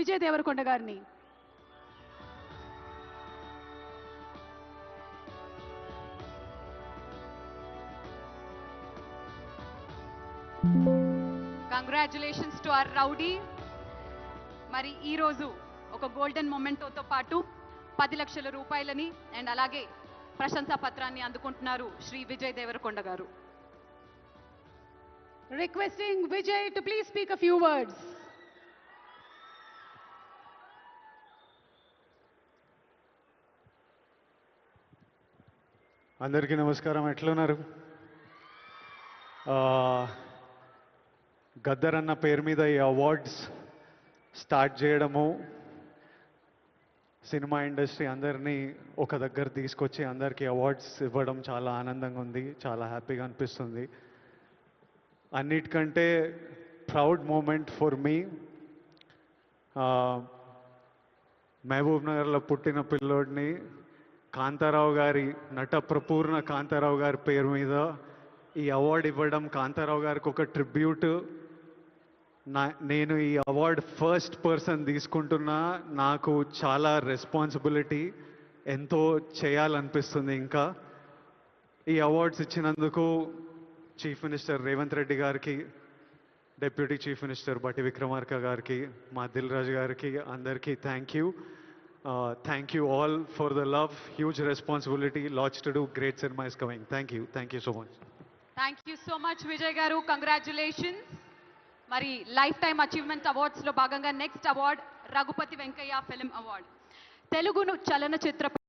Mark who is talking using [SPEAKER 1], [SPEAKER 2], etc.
[SPEAKER 1] విజయ్ దేవరకొండ గారిని.
[SPEAKER 2] Congratulations to our rowdy. మరి ఈరోజు ఒక గోల్డెన్ మొమెంటోతో పాటు 10 లక్షల రూపాయలని అండ్ అలాగే ప్రశంసా పత్రాన్ని అందుకుంటున్నారు శ్రీ విజయ్ దేవరకొండ గారు.
[SPEAKER 1] Requesting Vijay to please speak a few words.
[SPEAKER 3] అందరికీ నమస్కారం. ఎట్లున్నారు? గద్దర్ అన్న పేరు మీద ఈ అవార్డ్స్ స్టార్ట్ చేయడము, సినిమా ఇండస్ట్రీ అందరినీ ఒక దగ్గర తీసుకొచ్చి అందరికీ అవార్డ్స్ ఇవ్వడం చాలా ఆనందంగా ఉంది, చాలా హ్యాపీగా అనిపిస్తుంది. అన్నిటికంటే ప్రౌడ్ మూమెంట్ ఫర్ మీ, మహబూబ్ నగర్లో పుట్టిన పిల్లోడిని కాంతారావు గారి, నట ప్రపూర్ణ కాంతారావు గారి పేరు మీద ఈ అవార్డు ఇవ్వడం, కాంతారావు గారికి ఒక ట్రిబ్యూట్. నేను ఈ అవార్డు ఫస్ట్ పర్సన్ తీసుకుంటున్నా. నాకు చాలా రెస్పాన్సిబిలిటీ, ఎంతో చేయాలనిపిస్తుంది. ఇంకా ఈ అవార్డ్స్ ఇచ్చినందుకు చీఫ్ మినిస్టర్ రేవంత్ రెడ్డి గారికి, డిప్యూటీ చీఫ్ మినిస్టర్ బట్టి విక్రమార్క గారికి, మా దిల్ రాజు గారికి, అందరికీ thank you. Thank you all for the love. Huge responsibility, lots to do. Great cinema is coming. Thank you so much.
[SPEAKER 2] Thank you so much Vijay garu. Congratulations. మరి lifetime achievement awards లో భాగంగా next award Raghupathi Venkaiah film award. తెలుగును చలనచిత్ర